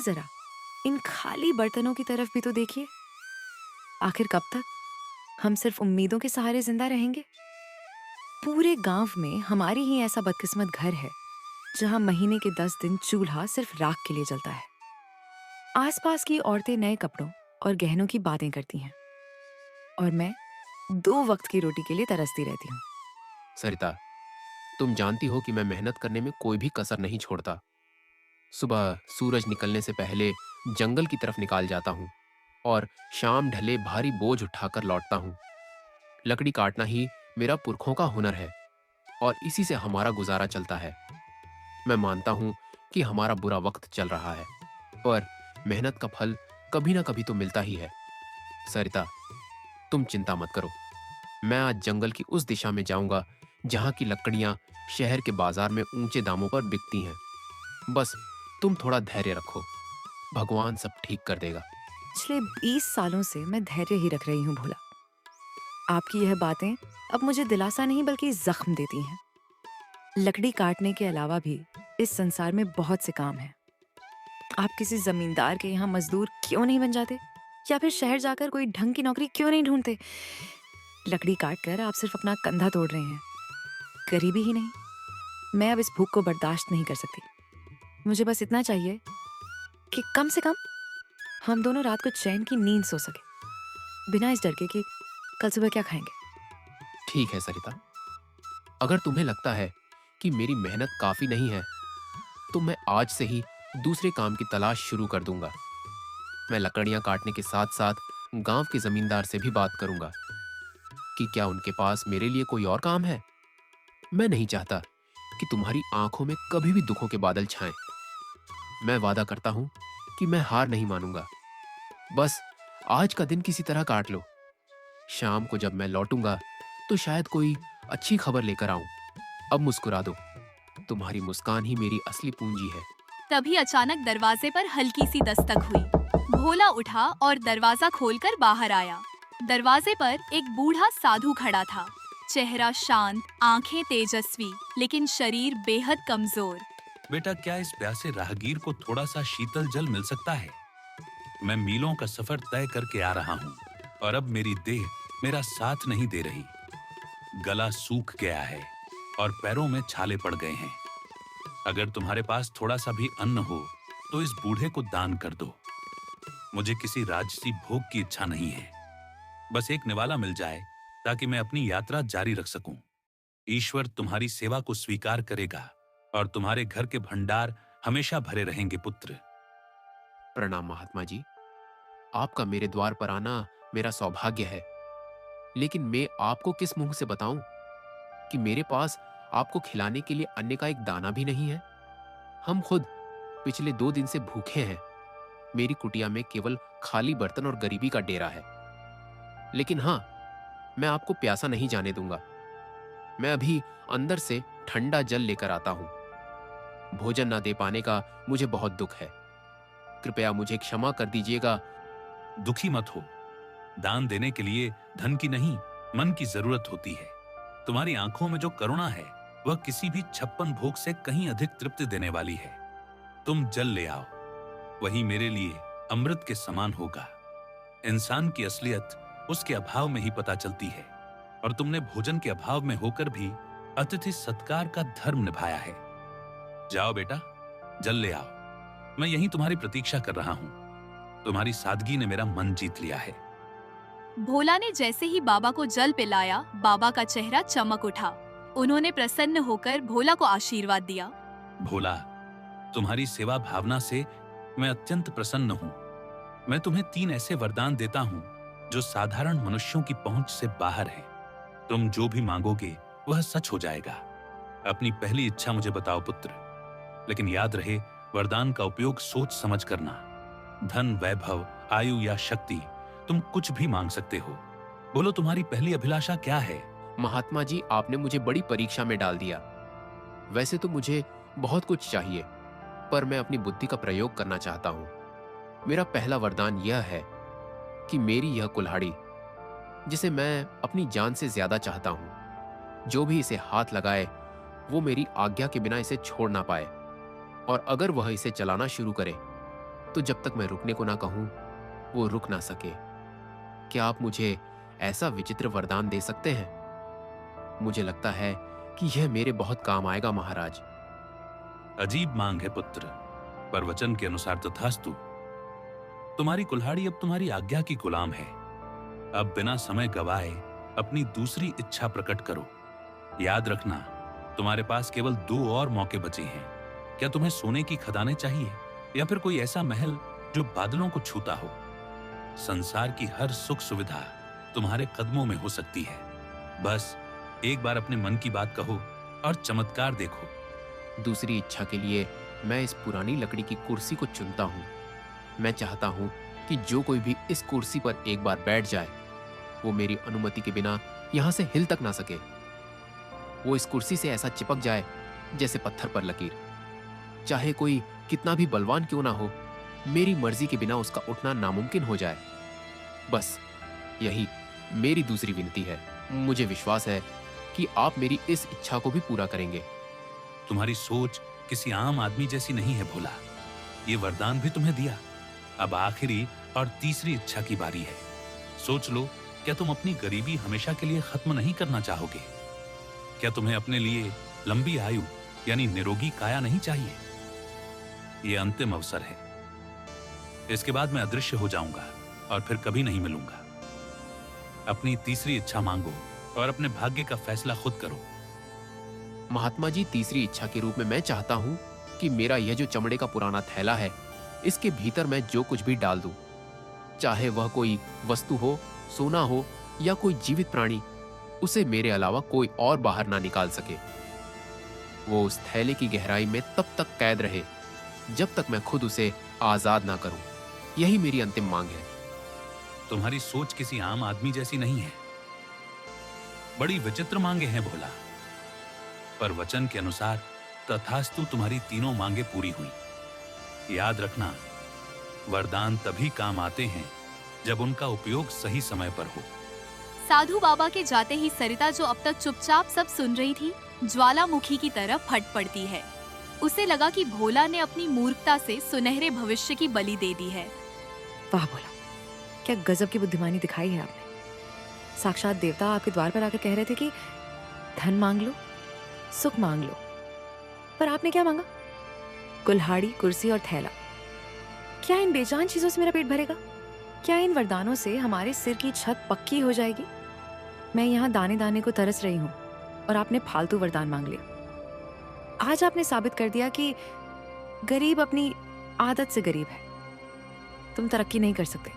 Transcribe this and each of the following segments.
जरा, इन खाली बर्तनों की तरफ भी तो देखिए। आखिर कब तक हम सिर्फ उम्मीदों के सहारे जिंदा रहेंगे? पूरे गांव में हमारी ही ऐसा बदकिस्मत घर है जहां महीने के 10 दिन चूल्हा सिर्फ राख के लिए जलता है। आसपास की औरतें नए कपड़ों और गहनों की बातें करती हैं, और मैं 2 वक्त की रोटी के लिए तरसती रहती हूँ। सरिता, तुम जानती हो कि मैं मेहनत करने में कोई भी कसर नहीं छोड़ता। सुबह सूरज निकलने से पहले जंगल की तरफ निकाल जाता हूँ और शाम ढले भारी बोझ उठाकर लौटता हूँ। लकड़ी काटना ही मेरा पुरखों का हुनर है और इसी से हमारा गुजारा चलता है। मैं मानता हूँ कि हमारा बुरा वक्त चल रहा है, पर मेहनत का फल कभी ना कभी तो मिलता ही है। सरिता, तुम चिंता मत करो। मैं आज जंगल की उस दिशा में जाऊंगा जहां की लकड़ियां शहर के बाजार में ऊंचे दामों पर बिकती हैं। बस तुम थोड़ा धैर्य रखो, भगवान सब ठीक कर देगा। पिछले 20 सालों से मैं धैर्य ही रख रही हूँ भोला। आपकी यह बातें अब मुझे दिलासा नहीं बल्कि जख्म देती हैं। लकड़ी काटने के अलावा भी इस संसार में बहुत से काम हैं। आप किसी जमींदार के यहाँ मजदूर क्यों नहीं बन जाते, या फिर शहर जाकर कोई ढंग की नौकरी क्यों नहीं ढूंढते? लकड़ी काट कर आप सिर्फ अपना कंधा तोड़ रहे हैं, गरीबी ही नहीं। मैं अब इस भूख को बर्दाश्त नहीं कर सकती। मुझे बस इतना चाहिए कि कम से कम हम दोनों रात को चैन की नींद सो सके, बिना इस डर के कि कल सुबह क्या खाएंगे। ठीक है सरिता, अगर तुम्हें लगता है कि मेरी मेहनत काफी नहीं है, तो मैं आज से ही दूसरे काम की तलाश शुरू कर दूंगा। मैं लकड़ियां काटने के साथ साथ गांव के जमींदार से भी बात करूंगा कि क्या उनके पास मेरे लिए कोई और काम है। मैं नहीं चाहता कि तुम्हारी आंखों में कभी भी दुखों के बादल छाएं। मैं वादा करता हूं कि मैं हार नहीं मानूंगा। बस आज का दिन किसी तरह काट लो। शाम को जब मैं लौटूंगा तो शायद कोई अच्छी खबर लेकर आऊं। अब मुस्कुरा दो, तुम्हारी मुस्कान ही मेरी असली पूंजी है। तभी अचानक दरवाजे पर हल्की सी दस्तक हुई। भोला उठा और दरवाजा खोलकर बाहर आया। दरवाजे पर एक बूढ़ा साधु खड़ा था। चेहरा शांत, आंखें तेजस्वी, लेकिन शरीर बेहद कमजोर। बेटा, क्या इस प्यासे राहगीर को थोड़ा सा शीतल जल मिल सकता है? मैं मीलों का सफर तय करके आ रहा हूँ और अब मेरी देह मेरा साथ नहीं दे रही। गला सूख गया है और पैरों में छाले पड़ गए हैं। अगर तुम्हारे पास थोड़ा सा भी अन्न हो तो इस बूढ़े को दान कर दो। मुझे किसी राजसी भोग की इच्छा नहीं है। बस एक निवाला मिल जाए ताकि मैं अपनी यात्रा जारी रख सकूं। ईश्वर तुम्हारी सेवा को स्वीकार करेगा और तुम्हारे घर के भंडार हमेशा भरे रहेंगे पुत्र। प्रणाम महात्मा जी। आपका मेरे द्वार पर आना मेरा सौभाग्य है, लेकिन मैं आपको किस मुंह से बताऊं कि मेरे पास आपको खिलाने के लिए अन्न का एक दाना भी नहीं है। हम खुद पिछले 2 दिन से भूखे हैं। मेरी कुटिया में केवल खाली बर्तन और गरीबी का डेरा है। लेकिन हाँ, मैं आपको प्यासा नहीं जाने दूंगा। मैं अभी अंदर से ठंडा जल लेकर आता हूं। भोजन ना दे पाने का मुझे बहुत दुख है। कृपया मुझे क्षमा कर दीजिएगा। दुखी मत हो। दान देने के लिए धन की नहीं, मन की जरूरत होती है। तुम्हारी आंखों में जो करुणा है वह किसी भी 56 भोग से कहीं अधिक तृप्ति देने वाली है। तुम जल ले आओ, वही मेरे लिए अमृत के समान होगा। इंसान की असलियत उसके अभाव में ही पता चलती है, और तुमने भोजन के अभाव में होकर भी अतिथि सत्कार का धर्म निभाया है। जाओ बेटा, जल ले आओ। मैं यहीं तुम्हारी प्रतीक्षा कर रहा हूं। तुम्हारी सादगी ने मेरा मन जीत लिया है। भोला ने जैसे ही बाबा को जल पिलाया, बाबा का चेहरा चमक उठा। उन्होंने प्रसन्न होकर भोला को आशीर्वाद दिया। भोला, तुम्हारी सेवा भावना से मैं अत्यंत प्रसन्न हूं। मैं तुम्हें 3 ऐसे वरदान देता हूं जो साधारण मनुष्यों की पहुंच से बाहर है। तुम जो भी मांगोगे वह सच हो जाएगा। अपनी पहली इच्छा मुझे बताओ पुत्र, लेकिन याद रहे, वरदान का उपयोग सोच समझ करना। धन, वैभव, आयु या शक्ति, तुम कुछ भी मांग सकते हो। बोलो, तुम्हारी पहली अभिलाषा क्या है? महात्मा जी, आपने मुझे बड़ी परीक्षा में डाल दिया। वैसे तो मुझे बहुत कुछ चाहिए, पर मैं अपनी बुद्धि का प्रयोग करना चाहता हूं। मेरा पहला वरदान यह है कि मेरी यह कुल्हाड़ी, जिसे मैं अपनी जान से ज्यादा चाहता हूं, जो भी इसे हाथ लगाए वो मेरी आज्ञा के बिना इसे छोड़ ना पाए, और अगर वह इसे चलाना शुरू करे तो जब तक मैं रुकने को ना कहूं, वो रुक ना सके। क्या आप मुझे ऐसा विचित्र वरदान दे सकते हैं? मुझे लगता है कि यह मेरे बहुत काम आएगा महाराज। अजीब मांग है पुत्र, पर वचन के अनुसार तथास्तु। तुम्हारी कुल्हाड़ी अब तुम्हारी आज्ञा की गुलाम है। अब बिना समय गवाए अपनी दूसरी इच्छा प्रकट करो। याद रखना, तुम्हारे पास केवल 2 और मौके बचे हैं। क्या तुम्हें सोने की खदानें चाहिए या फिर कोई ऐसा महल जो बादलों को छूता हो? संसार की हर सुख सुविधा तुम्हारे कदमों में हो सकती है। बस एक बार अपने मन की बात कहो और चमत्कार देखो। दूसरी इच्छा के लिए मैं इस पुरानी लकड़ी की कुर्सी को चुनता हूँ। मैं चाहता हूँ कि जो कोई भी इस कुर्सी पर एक बार बैठ जाए, वो मेरी अनुमति के बिना यहाँ से हिल तक ना सके। वो इस कुर्सी से ऐसा चिपक जाए जैसे पत्थर पर लकीर। चाहे कोई कितना भी बलवान क्यों ना हो, मेरी मर्जी के बिना उसका उठना नामुमकिन हो जाए। बस यही मेरी दूसरी विनती है। मुझे विश्वास है कि आप मेरी इस इच्छा को भी पूरा करेंगे। तुम्हारी सोच किसी आम आदमी जैसी नहीं है भोला। ये वरदान भी तुम्हें दिया। अब आखिरी और तीसरी इच्छा की बारी है। सोच लो, क्या तुम अपनी गरीबी हमेशा के लिए खत्म नहीं करना चाहोगे? क्या तुम्हें अपने लिए लंबी आयु यानी निरोगी काया नहीं चाहिए? ये अंतिम अवसर है। इसके बाद मैं अदृश्य हो जाऊंगा और फिर कभी नहीं मिलूंगा। अपनी तीसरी इच्छा मांगो और अपने भाग्य का फैसला खुद करो। महात्मा जी, तीसरी इच्छा के रूप में मैं चाहता हूँ कि मेरा यह जो चमड़े का पुराना थैला है, इसके भीतर मैं जो कुछ भी डाल दूं, चाहे वह कोई वस्तु हो, सोना हो या कोई जीवित प्राणी, उसे मेरे अलावा कोई और बाहर ना निकाल सके। वो उस थैले की गहराई में तब तक कैद रहे जब तक मैं खुद उसे आजाद ना करूं। यही मेरी अंतिम मांग है। तुम्हारी सोच किसी आम आदमी जैसी नहीं है। बड़ी विचित्र मांगे हैं भोला, पर वचन के अनुसार तथास्तु तुम्हारी तीनों मांगे पूरी हुई। याद रखना, वरदान तभी काम आते हैं जब उनका उपयोग सही समय पर हो। साधु बाबा के जाते ही सरिता, जो अब तक चुपचाप सब सुन रही थी, ज्वालामुखी की तरफ फट पड़ती है। उसे लगा कि भोला ने अपनी मूर्खता से सुनहरे भविष्य की बलि दे दी है। वाह भोला, क्या गजब की बुद्धिमानी दिखाई है आपने। साक्षात देवता आपके द्वार पर आकर कह रहे थे कि धन मांग लो, सुख मांग लो, पर आपने क्या मांगा? कुल्हाड़ी, कुर्सी और थैला। क्या इन बेजान चीजों से मेरा पेट भरेगा? क्या इन वरदानों से हमारे सिर की छत पक्की हो जाएगी? मैं यहाँ दाने दाने को तरस रही हूँ और आपने फालतू वरदान मांग लिया। आज आपने साबित कर दिया कि गरीब अपनी आदत से गरीब है। तुम तरक्की नहीं कर सकते।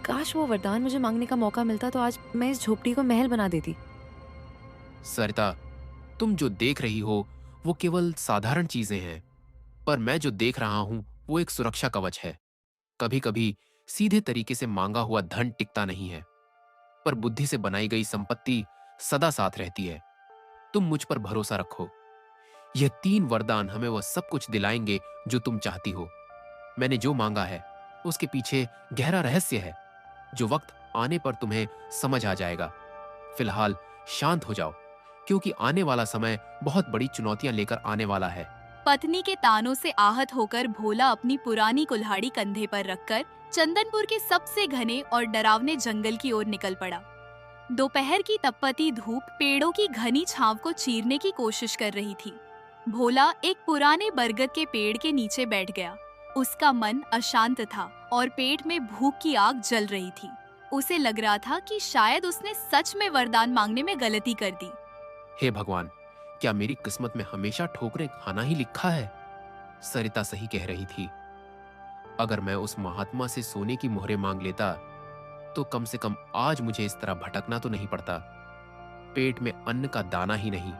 काश वो वरदान मुझे मांगने का मौका मिलता तो आज मैं इस झोपड़ी को महल बना देती। सरिता, तुम जो देख रही हो वो केवल साधारण चीजें हैं, पर मैं जो देख रहा हूं वो एक सुरक्षा कवच है। कभी कभी सीधे तरीके से मांगा हुआ धन टिकता नहीं है, पर बुद्धि से बनाई गई संपत्ति सदा साथ रहती है। तुम मुझ पर भरोसा रखो। यह 3 वरदान हमें वह सब कुछ दिलाएंगे जो तुम चाहती हो। मैंने जो मांगा है उसके पीछे गहरा रहस्य है, जो वक्त आने पर तुम्हें समझ आ जाएगा। फिलहाल शांत हो जाओ, क्योंकि आने वाला समय बहुत बड़ी चुनौतियां लेकर आने वाला है। पत्नी के तानों से आहत होकर भोला अपनी पुरानी कुल्हाड़ी कंधे पर रखकर चंदनपुर के सबसे घने और डरावने जंगल की ओर निकल पड़ा। दोपहर की तपती धूप पेड़ों की घनी छांव को चीरने की कोशिश कर रही थी। भोला एक पुराने बरगद के पेड़ के नीचे बैठ गया। उसका मन अशांत था और पेट में भूख की आग जल रही थी। उसे लग रहा था कि शायद उसने सच में वरदान मांगने में गलती कर दी। हे भगवान, क्या मेरी किस्मत में हमेशा ठोकरें खाना ही लिखा है? सरिता सही कह रही थी। अगर मैं उस महात्मा से सोने की मोहरें मांग लेता तो कम से कम आज मुझे इस तरह भटकना तो नहीं पड़ता। पेट में अन्न का दाना ही नहीं,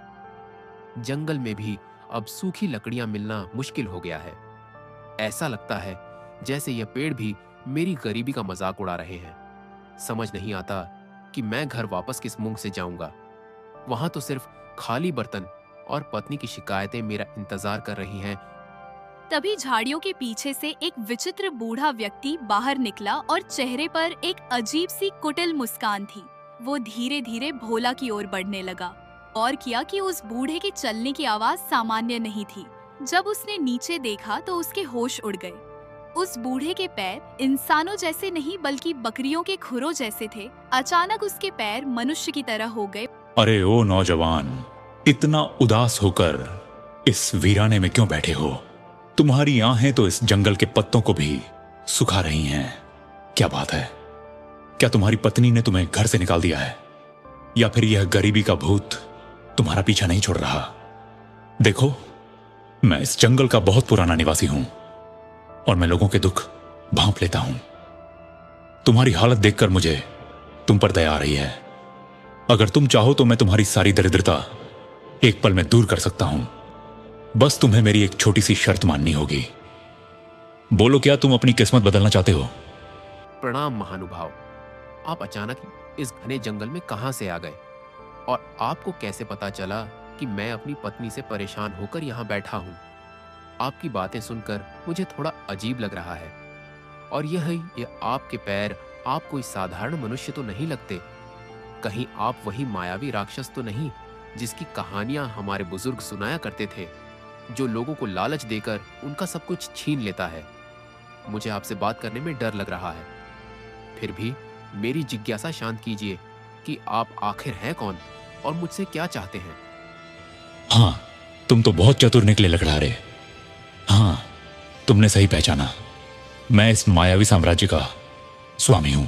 जंगल में भी अब सूखी लकड़ियां मिलना मुश्किल हो गया है। ऐसा लगता है जैसे यह पेड़ भी मेरी गरीबी का मजाक उड़ा रहे हैं। समझ नहीं आता कि मैं घर वापस किस मुंह से जाऊंगा। वहां तो सिर्फ खाली बर्तन और पत्नी की शिकायतें मेरा इंतजार कर रही हैं। तभी झाड़ियों के पीछे से एक विचित्र बूढ़ा व्यक्ति बाहर निकला और चेहरे पर एक अजीब सी कुटिल मुस्कान थी। वो धीरे धीरे भोला की ओर बढ़ने लगा और किया कि उस बूढ़े के चलने की आवाज सामान्य नहीं थी। जब उसने नीचे देखा तो उसके होश उड़ गए। उस बूढ़े के पैर इंसानों जैसे नहीं बल्कि बकरियों के खुरों जैसे थे। अचानक उसके पैर मनुष्य की तरह हो गए। अरे ओ नौजवान, इतना उदास होकर इस वीराने में क्यों बैठे हो? तुम्हारी आहें तो इस जंगल के पत्तों को भी सुखा रही हैं। क्या बात है? क्या तुम्हारी पत्नी ने तुम्हें घर से निकाल दिया है, या फिर यह गरीबी का भूत तुम्हारा पीछा नहीं छोड़ रहा? देखो, मैं इस जंगल का बहुत पुराना निवासी हूं और मैं लोगों के दुख भांप लेता हूं। तुम्हारी हालत देखकर मुझे तुम पर दया आ रही है। अगर तुम चाहो तो मैं तुम्हारी सारी दरिद्रता एक पल में दूर कर सकता हूं। बस तुम्हें मेरी एक छोटी सी शर्त माननी होगी। बोलो, क्या तुम अपनी किस्मत बदलना चाहते हो? प्रणाम महानुभाव। आप अचानक इस घने जंगल में कहां से आ गए, और आपको कैसे पता चला कि मैं अपनी पत्नी से परेशान होकर यहाँ बैठा हूँ? आपकी बातें सुनकर मुझे थोड़ा अजीब लग रहा है। और ये आपके पैर, आप कोई साधारण मनुष्य तो नहीं लगते। कहीं आप वही मायावी राक्षस तो नहीं जिसकी कहानियां हमारे बुजुर्ग सुनाया करते थे, जो लोगों को लालच देकर उनका सब कुछ छीन लेता है? मुझे आपसे बात करने में डर लग रहा है। फिर भी मेरी जिज्ञासा शांत कीजिए कि आप आखिर हैं कौन और मुझसे क्या चाहते हैं? हां, तुम तो बहुत चतुर निकले लकड़हारे। हां, तुमने सही पहचाना। मैं इस मायावी साम्राज्य का स्वामी हूं।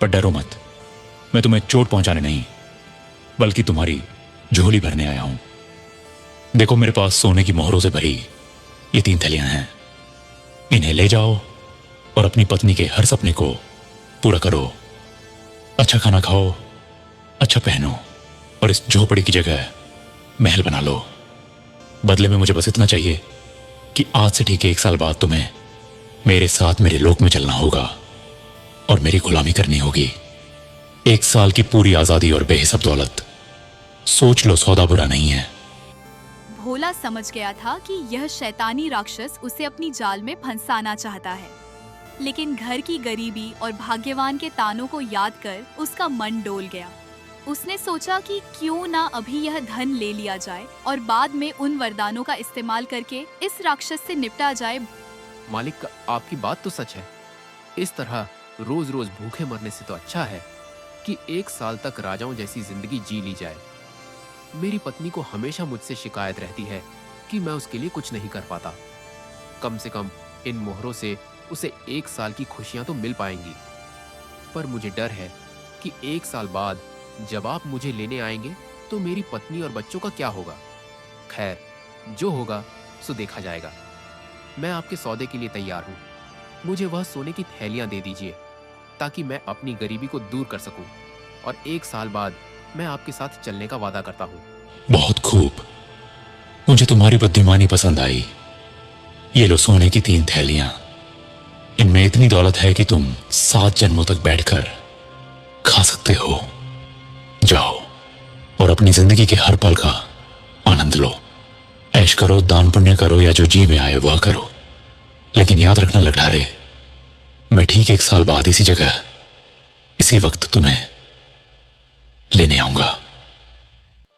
पर डरो मत, मैं तुम्हें चोट पहुंचाने नहीं बल्कि तुम्हारी झोली भरने आया हूं। देखो, मेरे पास सोने की मोहरों से भरी ये 3 थैलियां हैं। इन्हें ले जाओ और अपनी पत्नी के हर सपने को पूरा करो। अच्छा खाना खाओ, अच्छा पहनो, और इस झोपड़ी की जगह महल बना लो। बदले में मुझे बस इतना चाहिए कि आज से ठीक 1 साल बाद तुम्हें मेरे साथ मेरे लोक में चलना होगा और मेरी गुलामी करनी होगी। 1 साल की पूरी आजादी और बेहिसाब दौलत। सोच लो, सौदा बुरा नहीं है। भोला समझ गया था कि यह शैतानी राक्षस उसे अपनी जाल में फंसाना चाहता है, लेकिन घर की गरीबी और भाग्यवान के तानों को याद कर उसका मन डोल गया। उसने सोचा कि क्यों ना अभी यह धन ले लिया जाए और बाद में उन वरदानों का इस्तेमाल करके इस राक्षस से निपटा जाए। मालिक, आपकी बात तो सच है। इस तरह रोज रोज भूखे मरने से तो अच्छा है कि 1 साल तक राजाओं जैसी जिंदगी जी ली जाए। मेरी पत्नी को हमेशा मुझसे शिकायत रहती है कि मैं उसके लिए कुछ नहीं कर पाता। कम से कम इन मोहरों से उसे 1 साल की खुशियां तो मिल पाएंगी। पर मुझे डर है कि 1 साल बाद जब आप मुझे लेने आएंगे तो मेरी पत्नी और बच्चों का क्या होगा? खैर, जो होगा सो देखा जाएगा। मैं आपके सौदे के लिए तैयार हूँ। मुझे वह सोने की थैलियां दे दीजिए ताकि मैं अपनी गरीबी को दूर कर सकूं, और 1 साल बाद मैं आपके साथ चलने का वादा करता हूँ। बहुत खूब, मुझे तुम्हारी बुद्धिमानी पसंद आई। ये लो सोने की 3 थैलियां। इनमें इतनी दौलत है कि तुम 7 जन्मों तक बैठकर खा सकते हो। जाओ और अपनी जिंदगी के हर पल का आनंद लो। ऐश करो, दान पुण्य करो, या जो जी में आए वह करो। लेकिन याद रखना लकड़हारे, मैं ठीक 1 साल बाद इसी जगह इसी वक्त तुम्हें लेने आऊंगा।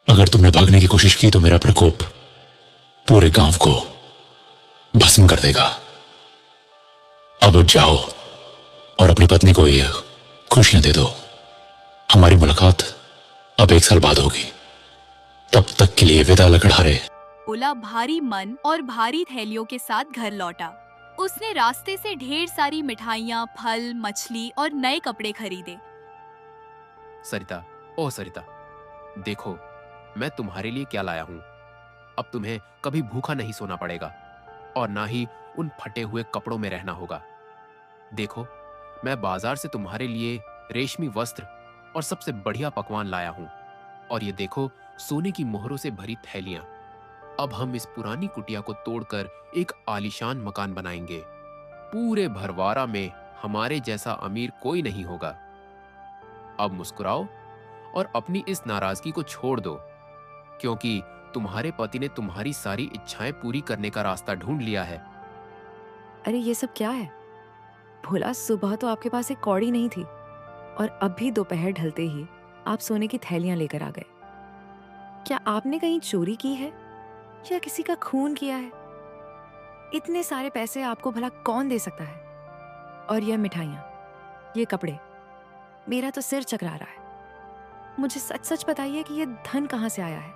अगर तुमने भागने की कोशिश की तो मेरा प्रकोप पूरे गांव को भस्म कर देगा। अब जाओ और अपनी पत्नी को ये खुशियां दे दो। हमारी मुलाकात अब 1 साल बाद होगी। तब तक के लिए विदा लकड़हारे। भोला भारी मन और भारी थैलियों के साथ घर लौटा। उसने रास्ते से ढेर सारी मिठाइयाँ, फल, मछली और नए कपड़े खरीदे। सरिता, ओह सरिता, देखो मैं तुम्हारे लिए क्या लाया हूँ। अब तुम्हें कभी भूखा नहीं सोना पड़ेगा और ना ही उन फटे हुए कपड़ों में रहना होगा। देखो, मैं बाजार से तुम्हारे लिए रेशमी वस्त्र और सबसे बढ़िया पकवान लाया हूँ। और ये देखो, सोने की मोहरों से भरी थैलियां। अब हम इस पुरानी कुटिया को तोड़कर एक आलीशान मकान बनाएंगे। पूरे भरवारा में हमारे जैसा अमीर कोई नहीं होगा। अब मुस्कुराओ और अपनी इस नाराजगी को छोड़ दो, क्योंकि तुम्हारे पति ने तुम्हारी सारी इच्छाएं पूरी करने का रास्ता ढूंढ लिया है। अरे ये सब क्या है? भोला, सुबह तो आपके पास एक कौड़ी नहीं थी और अब भी दोपहर ढलते ही आप सोने की थैलियां लेकर आ गए। क्या आपने कहीं चोरी की है या किसी का खून किया है? इतने सारे पैसे आपको भला कौन दे सकता है? और ये मिठाइयाँ, ये कपड़े, मेरा तो सिर चकरा रहा है। मुझे सच सच बताइए कि ये धन कहाँ से आया है?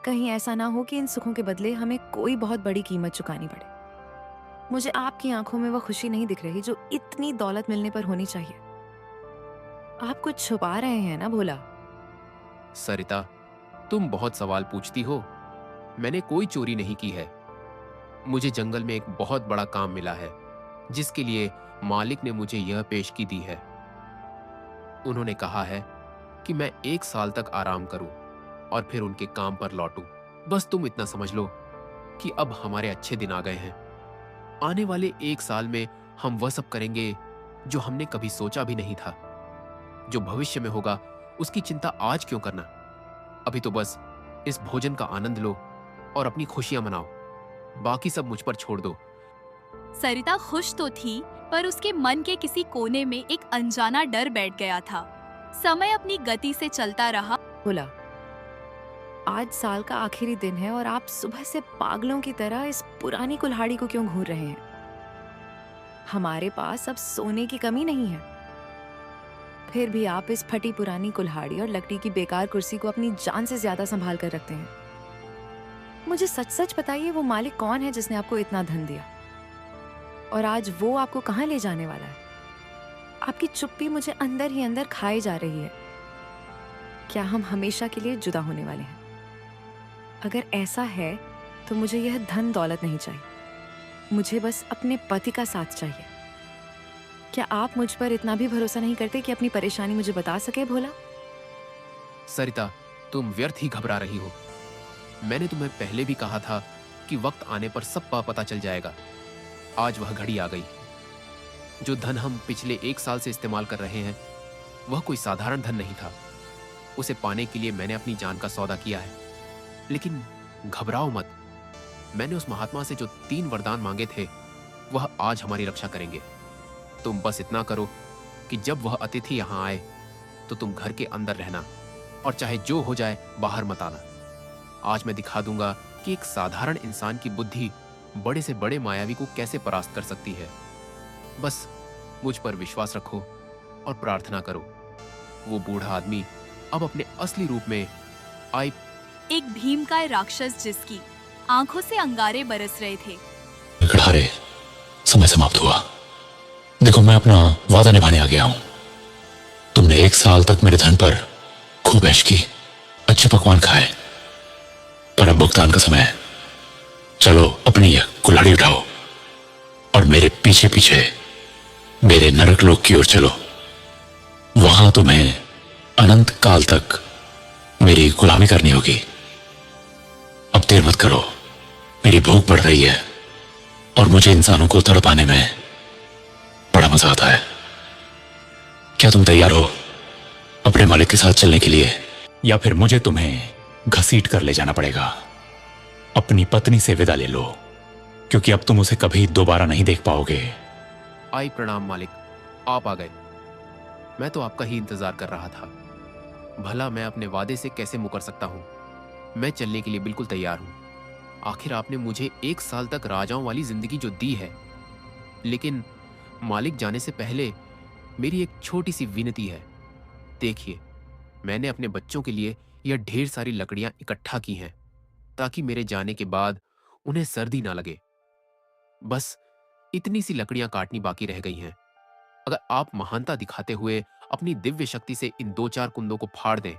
कहीं ऐसा ना हो कि इन सुखों के बदले हमें कोई बहुत बड़ी कीमत चुकानी पड़े। मुझे आपकी आंखों में वो खुशी नहीं दिख रही जो इतनी दौलत मिलने पर होनी चाहिए। आप कुछ छुपा रहे हैं ना भोला? सरिता, तुम बहुत सवाल पूछती हो। मैंने कोई चोरी नहीं की है। मुझे जंगल में एक बहुत बड़ा काम मिला है जिसके लिए मालिक ने मुझे यह पेशगी दी है। उन्होंने कहा है कि मैं 1 साल तक आराम करूं और फिर उनके काम पर लौटूं। बस तुम इतना समझ लो कि अब हमारे अच्छे दिन आ गए हैं। आने वाले 1 साल में हम वह सब करेंगे जो हमने कभी सोचा भी नहीं था। जो भविष्य में होगा उसकी चिंता आज क्यों करना? अभी तो बस इस भोजन का आनंद लो और अपनी खुशियां मनाओ। बाकी सब मुझ पर छोड़ दो। सरिता खुश तो थी, पर उसके मन के किसी कोने में एक अनजाना डर बैठ गया था। समय अपनी गति से चलता रहा। भोला, आज साल का आखिरी दिन है और आप सुबह से पागलों की तरह इस पुरानी कुल्हाड़ी को क्यों घूर रहे हैं? हमारे पास अब सोने की कमी नहीं है, फिर भी आप इस फटी पुरानी कुल्हाड़ी और लकड़ी की बेकार कुर्सी को अपनी जान से ज्यादा संभाल कर रखते हैं। मुझे सच सच बताइए, वो मालिक कौन है जिसने आपको इतना धन दिया? और आज वो आपको कहाँ ले जाने वाला है? आपकी चुप्पी मुझे अंदर ही अंदर खाए जा रही है। क्या हम हमेशा के लिए जुदा होने वाले हैं? अगर ऐसा है तो मुझे यह धन दौलत नहीं चाहिए। मुझे बस अपने पति का साथ चाहिए। क्या आप मुझ पर इतना भी भरोसा नहीं करते कि अपनी परेशानी मुझे बता सके भोला? सरिता, तुम व्यर्थ ही घबरा रही हो। मैंने तुम्हें पहले भी कहा था कि वक्त आने पर सब पता चल जाएगा। आज वह घड़ी आ गई। जो धन हम पिछले 1 साल से इस्तेमाल कर रहे हैं वह कोई साधारण धन नहीं था। उसे पाने के लिए मैंने अपनी जान का सौदा किया है। लेकिन घबराओ मत। मैंने उस महात्मा से जो 3 वरदान मांगे थे वह आज हमारी रक्षा करेंगे। तुम बस इतना करो कि जब वह अतिथि यहाँ आए तो तुम घर के अंदर रहना और चाहे जो हो जाए बाहर मत आना। आज मैं दिखा दूंगा कि एक साधारण इंसान की बुद्धि बड़े से बड़े मायावी को कैसे परास्त कर सकती है। बस मुझ पर विश्वास रखो और प्रार्थना करो। वो बूढ़ा आदमी अब अपने असली रूप में आई। एक भीमकाय राक्षस जिसकी आंखों से अंगारे बरस रहे थे। खड़ारे, समय समाप्त हुआ। देखो, मैं अपना वादा निभाने आ गया हूं। तुमने 1 साल तक मेरे धन पर खूब ऐश की, अच्छे पकवान खाए, पर अब भुगतान का समय है। चलो अपनी यह कुल्हाड़ी उठाओ और मेरे पीछे पीछे मेरे नरक लोक की ओर चलो। वहां तुम्हें अनंत काल तक मेरी गुलामी करनी होगी। अब देर मत करो, मेरी भूख बढ़ रही है और मुझे इंसानों को तड़पाने में बड़ा मजा आता है। क्या तुम तैयार हो अपने मालिक के साथ चलने के लिए, या फिर मुझे तुम्हें घसीट कर ले जाना पड़ेगा? अपनी पत्नी से विदा ले लो, क्योंकि अब तुम उसे कभी दोबारा नहीं देख पाओगे। आई प्रणाम मालिक, आप आ गए। मैं तो आपका ही इंतजार कर रहा था। भला मैं अपने वादे से कैसे मुकर सकता हूं? मैं चलने के लिए बिल्कुल तैयार हूं। आखिर आपने मुझे 1 साल तक राजाओं वाली जिंदगी जो दी है, लेकिन मालिक जाने से पहले मेरी एक छोटी सी विनती है। देखिए, मैंने अपने बच्चों के लिए यह ढेर सारी लकड़ियां इकट्ठा की हैं ताकि मेरे जाने के बाद उन्हें सर्दी ना लगे। बस इतनी सी लकड़ियां काटनी बाकी रह गई हैं। अगर आप महानता दिखाते हुए अपनी दिव्य शक्ति से इन 2-4 कुंदों को फाड़ दें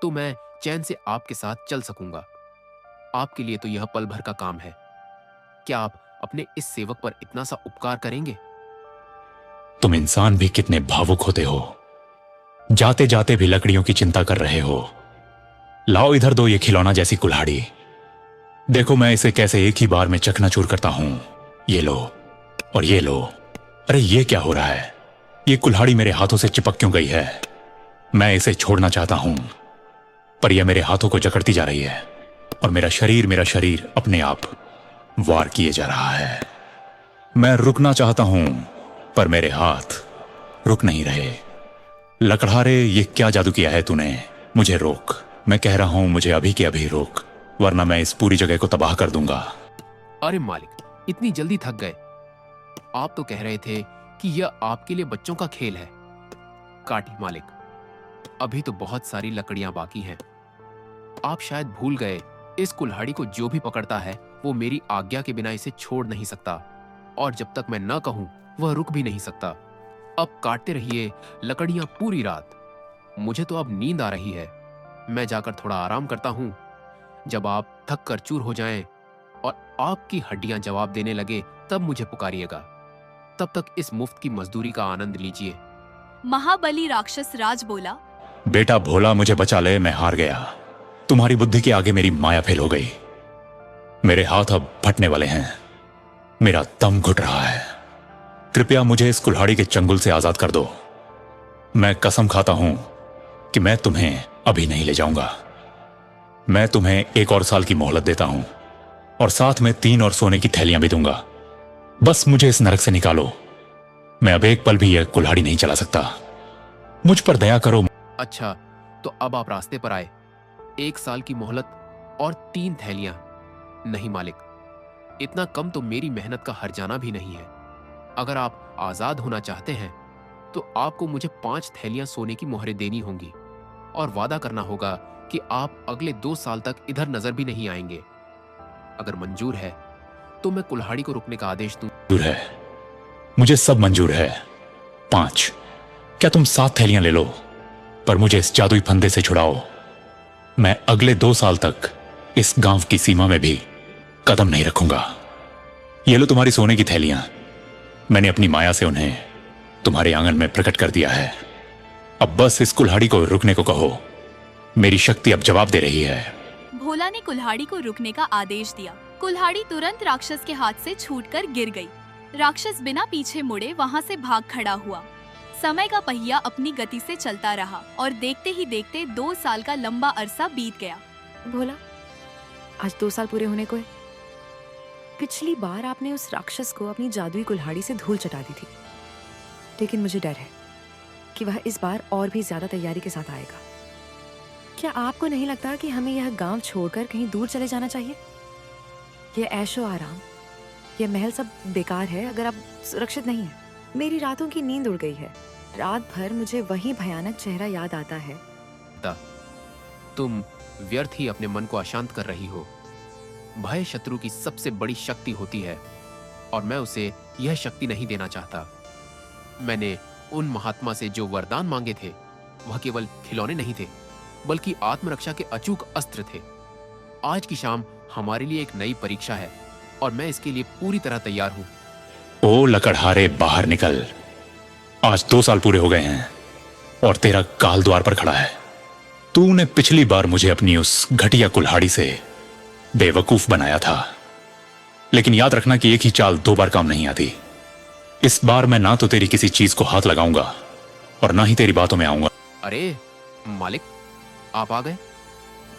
तो मैं चैन से आपके साथ चल सकूंगा। आपके लिए तो यह पल भर का काम है। क्या आप अपने इस सेवक पर इतना सा उपकार करेंगे? तुम इंसान भी कितने भावुक होते हो। जाते जाते भी लकड़ियों की चिंता कर रहे हो। लाओ इधर दो ये खिलौना जैसी कुल्हाड़ी। देखो मैं इसे कैसे एक ही बार में चकनाचूर करता हूं। ये लो और ये लो। अरे ये क्या हो रहा है? ये कुल्हाड़ी मेरे हाथों से चिपक क्यों गई है? मैं इसे छोड़ना चाहता हूं, पर यह मेरे हाथों को जकड़ती जा रही है और मेरा शरीर अपने आप वार किए जा रहा है। मैं रुकना चाहता हूं, पर मेरे हाथ रुक नहीं रहे। लकड़हारे, ये क्या जादू किया है तूने? मुझे रोक। मैं कह रहा हूं, मुझे अभी के अभी रोक, वरना मैं इस पूरी जगह को तबाह कर दूंगा। अरे मालिक, इतनी जल्दी थक गए? आप तो कह रहे थे कि यह आपके लिए बच्चों का खेल है। काटी मालिक, अभी तो बहुत सारी लकड़ियां बाकी हैं। आप शायद भूल गए, इस कुल्हाड़ी को जो भी पकड़ता है वो मेरी आज्ञा के बिना इसे छोड़ नहीं सकता, और जब तक मैं न कहूं वह रुक भी नहीं सकता। अब काटते रहिए लकड़ियां पूरी रात। मुझे तो अब नींद आ रही है। मैं जाकर थोड़ा आराम करता हूं। जब आप थक कर चूर हो जाएं और आपकी हड्डियां जवाब देने लगे तब मुझे पुकारिएगा। तब तक इस मुफ्त की मजदूरी का आनंद लीजिए। महाबली राक्षस राज बोला। बेटा भोला, मुझे बचा ले, मैं हार गया। तुम्हारी बुद्धि के आगे मेरी माया फेल हो गई। मेरे हाथ अब फटने वाले हैं, मेरा दम घुट रहा है। कृपया मुझे इस कुल्हाड़ी के चंगुल से आजाद कर दो। मैं कसम खाता हूं कि मैं तुम्हें अभी नहीं ले जाऊंगा। मैं तुम्हें 1 और साल की मोहलत देता हूं, और साथ में 3 और सोने की थैलियां भी दूंगा। बस मुझे इस नरक से निकालो। मैं अब एक पल भी यह कुल्हाड़ी नहीं चला सकता। मुझ पर दया करो। अच्छा, तो अब आप रास्ते पर आए। 1 साल की मोहलत और 3 थैलियां। नहीं मालिक, इतना कम तो मेरी मेहनत का हर्जाना भी नहीं है। अगर आप आजाद होना चाहते हैं तो आपको मुझे 5 थैलियां सोने की मोहरें देनी होंगी, और वादा करना होगा कि आप अगले 2 साल तक इधर नजर भी नहीं आएंगे। अगर मंजूर है तो मैं कुल्हाड़ी को रुकने का आदेश दूं। मंजूर है, मुझे सब मंजूर है। 5, क्या तुम 7 थैलियां ले लो, पर मुझे इस जादुई फंदे से छुड़ाओ। मैं अगले 2 साल तक इस गांव की सीमा में भी कदम नहीं रखूंगा। ये लो तुम्हारी सोने की थैलियां। मैंने अपनी माया से उन्हें तुम्हारे आंगन में प्रकट कर दिया है। अब बस इस कुल्हाड़ी को रुकने को कहो। मेरी शक्ति अब जवाब दे रही है। भोला ने कुल्हाड़ी को रुकने का आदेश दिया। कुल्हाड़ी तुरंत राक्षस के हाथ से छूटकर गिर गई। राक्षस बिना पीछे मुड़े वहां से भाग खड़ा हुआ। समय का पहिया अपनी गति से चलता रहा, और देखते ही देखते 2 साल का लंबा अरसा बीत गया। भोला, आज 2 साल पूरे होने को है। पिछली बार आपने उस राक्षस को अपनी जादुई कुल्हाड़ी से धूल चटा दी थी, लेकिन मुझे डर है कि वह इस बार और भी ज्यादा तैयारी के साथ आएगा। क्या आपको नहीं लगता कि हमें यह गांव छोड़कर कहीं दूर चले जाना चाहिए? यह ऐशो आराम, यह महल सब बेकार है अगर आप सुरक्षित नहीं हैं। मेरी रातों की नींद उड़ गई है। रात भर मुझे वही भयानक चेहरा याद आता है। तुम व्यर्थ ही अपने मन को अशांत कर रही हो। भय शत्रु की सबसे बड़ी शक्ति होती है, और मैं उसे यह शक्ति नहीं देना चाहता। मैंने उन महात्मा से जो वरदान मांगे थे वह केवल खिलौने नहीं थे, बल्कि आत्मरक्षा के अचूक अस्त्र थे। आज की शाम हमारे लिए एक नई परीक्षा है, और मैं इसके लिए पूरी तरह तैयार हूं। ओ लकड़हारे, बाहर निकल। आज 2 साल पूरे हो गए हैं और तेरा काल द्वार पर खड़ा है। तूने पिछली बार मुझे अपनी उस घटिया कुल्हाड़ी से बेवकूफ बनाया था, लेकिन याद रखना कि एक ही चाल 2 बार काम नहीं आती। इस बार मैं ना तो तेरी किसी चीज को हाथ लगाऊंगा और ना ही तेरी बातों में आऊंगा। अरे मालिक, आप आ गए।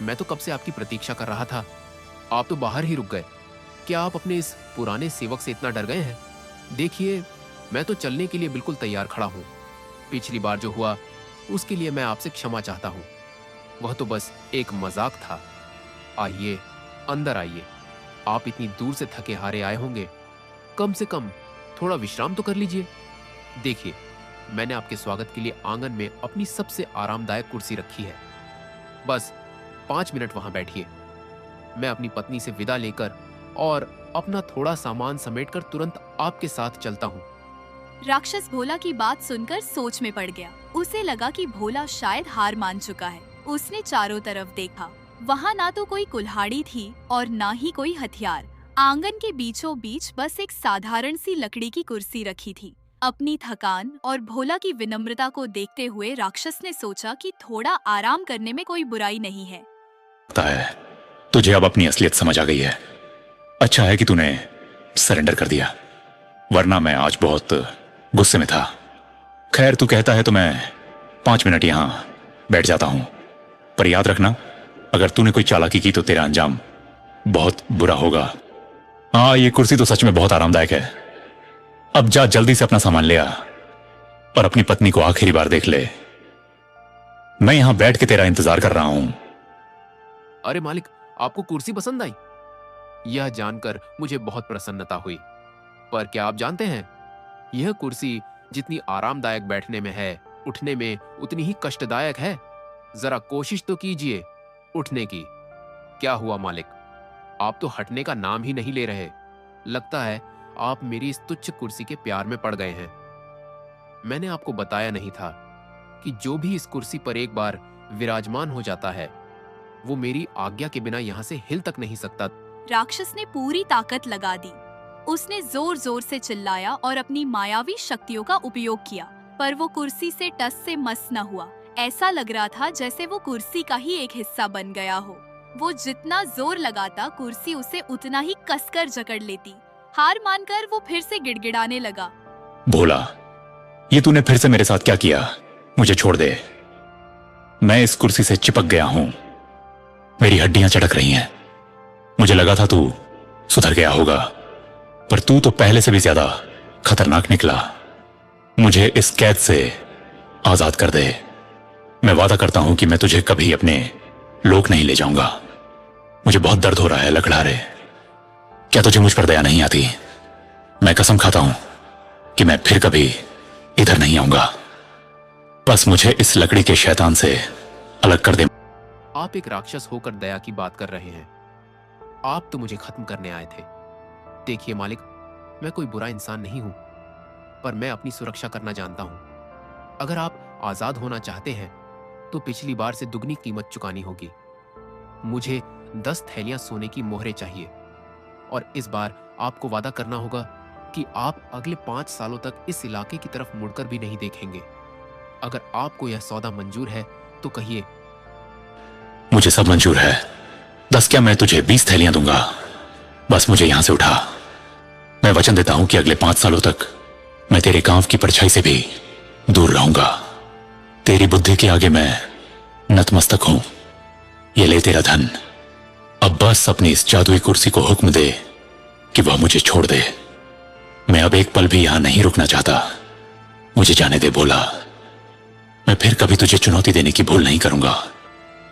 मैं तो कब से आपकी प्रतीक्षा कर रहा था। आप तो बाहर ही रुक गए। क्या आप अपने इस पुराने सेवक से इतना डर गए हैं? देखिए, मैं तो चलने के लिए बिल्कुल तैयार खड़ा हूं। पिछली बार जो हुआ उसके लिए मैं आपसे क्षमा चाहता हूं। वह तो बस एक मजाक था। आइए, अंदर आइए। आप इतनी दूर से थके हारे आए होंगे, कम से कम थोड़ा विश्राम तो कर लीजिए। देखिए, मैंने आपके स्वागत के लिए आंगन में अपनी सबसे आरामदायक कुर्सी रखी है। बस 5 मिनट वहां बैठिए। मैं अपनी पत्नी से विदा लेकर और अपना थोड़ा सामान समेटकर तुरंत आपके साथ चलता हूँ। राक्षस भोला की बात सुनकर सोच में पड़ गया। उसे लगा कि भोला शायद हार मान चुका है। उसने चारों तरफ देखा। वहाँ ना तो कोई कुल्हाड़ी थी और ना ही कोई हथियार। आंगन के बीचों बीच बस एक साधारण सी लकड़ी की कुर्सी रखी थी। अपनी थकान और भोला की विनम्रता को देखते हुए राक्षस ने सोचा कि थोड़ा आराम करने में कोई बुराई नहीं है। लगता है तुझे अब अपनी असलियत समझ आ गई है। अच्छा है कि तूने सरेंडर कर दिया, वरना मैं आज बहुत गुस्से में था। खैर, तू कहता है तो मैं 5 मिनट यहां बैठ जाता हूं, पर याद रखना, अगर तूने कोई चालाकी की तो तेरा अंजाम बहुत बुरा होगा। हाँ, ये कुर्सी तो सच में बहुत आरामदायक है। अब जा, जल्दी से अपना सामान ले आ और अपनी पत्नी को आखिरी बार देख ले। मैं यहां बैठ के तेरा इंतजार कर रहा हूं। अरे मालिक, आपको कुर्सी पसंद आई? यह जानकर मुझे बहुत प्रसन्नता हुई। पर क्या आप जानते हैं, यह कुर्सी जितनी आरामदायक बैठने में है, उठने में उतनी ही कष्टदायक है। जरा कोशिश तो कीजिए उठने की। क्या हुआ मालिक, आप तो हटने का नाम ही नहीं ले रहे। लगता है आप मेरी इस तुच्छ कुर्सी के प्यार में पड़ गए हैं। मैंने आपको बताया नहीं था कि जो भी इस कुर्सी पर एक बार विराजमान हो जाता है, वो मेरी आज्ञा के बिना यहाँ से हिल तक नहीं सकता। राक्षस ने पूरी ताकत लगा दी। उसने जोर जोर से चिल्लाया और अपनी मायावी शक्तियों का उपयोग किया, पर वो कुर्सी से टस से मस न हुआ। ऐसा लग रहा था जैसे वो कुर्सी का ही एक हिस्सा बन गया हो। वो जितना जोर लगाता, कुर्सी उसे उतना ही कसकर जकड़ लेती। हार मानकर वो फिर से गिड़गिड़ाने लगा। भोला, ये तूने फिर से मेरे साथ क्या किया? मुझे छोड़ दे। मैं इस कुर्सी से चिपक गया हूं। मेरी हड्डियां चटक रही हैं। मुझे लगा था तू सुधर गया होगा, पर तू तो पहले से भी ज्यादा खतरनाक निकला। मुझे इस कैद से आजाद कर दे। मैं वादा करता हूं कि मैं तुझे कभी अपने लोक नहीं ले जाऊंगा। मुझे बहुत दर्द हो रहा है लकड़हारे। क्या तुझे मुझ पर दया नहीं आती? मैं कसम खाता हूं कि मैं फिर कभी इधर नहीं आऊंगा। बस मुझे इस लकड़ी के शैतान से अलग कर दे। आप एक राक्षस होकर दया की बात कर रहे हैं। आप तो मुझे खत्म करने आए थे। देखिए मालिक, मैं कोई बुरा इंसान नहीं हूं, पर मैं अपनी सुरक्षा करना जानता हूं। अगर आप आजाद होना चाहते हैं तो पिछली बार से दुगनी कीमत चुकानी होगी। मुझे 10 थैलियां सोने की मोहरें चाहिए, और इस बार आपको वादा करना होगा कि आप अगले 5 सालों तक इस इलाके की तरफ मुड़कर भी नहीं देखेंगे। अगर आपको यह सौदा मंजूर है तो कहिए। मुझे सब मंजूर है। 10 क्या, मैं तुझे 20 थैलियां दूंगा। बस मुझे यहां से उठा। मैं वचन देता हूं कि अगले 5 सालों तक मैं तेरे गांव की परछाई से भी दूर रहूंगा। तेरी बुद्धि के आगे मैं नतमस्तक हूं। ये ले तेरा धन। अब बस अपनी इस जादुई कुर्सी को हुक्म दे कि वह मुझे छोड़ दे। मैं अब एक पल भी यहां नहीं रुकना चाहता। मुझे जाने दे भोला। मैं फिर कभी तुझे चुनौती देने की भूल नहीं करूंगा।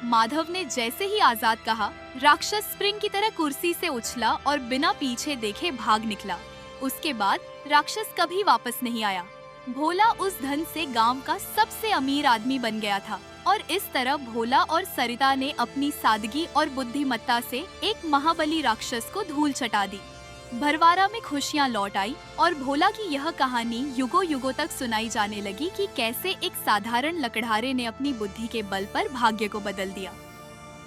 माधव ने जैसे ही आजाद कहा, राक्षस स्प्रिंग की तरह कुर्सी से उछला और बिना पीछे देखे भाग निकला। उसके बाद राक्षस कभी वापस नहीं आया। भोला उस धन से गांव का सबसे अमीर आदमी बन गया था, और इस तरह भोला और सरिता ने अपनी सादगी और बुद्धिमत्ता से एक महाबली राक्षस को धूल चटा दी। भरवारा में खुशियां लौट आई, और भोला की यह कहानी युगों युगों तक सुनाई जाने लगी कि कैसे एक साधारण लकड़हारे ने अपनी बुद्धि के बल पर भाग्य को बदल दिया।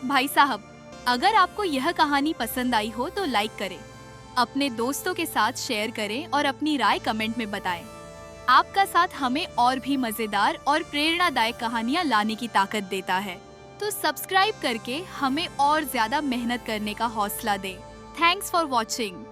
भाई साहब, अगर आपको यह कहानी पसंद आई हो तो लाइक करें, अपने दोस्तों के साथ शेयर करें और अपनी राय कमेंट में बताएं। आपका साथ हमें और भी मजेदार और प्रेरणादायक कहानियां लाने की ताकत देता है, तो सब्सक्राइब करके हमें और ज्यादा मेहनत करने का हौसला दें। Thanks for watching.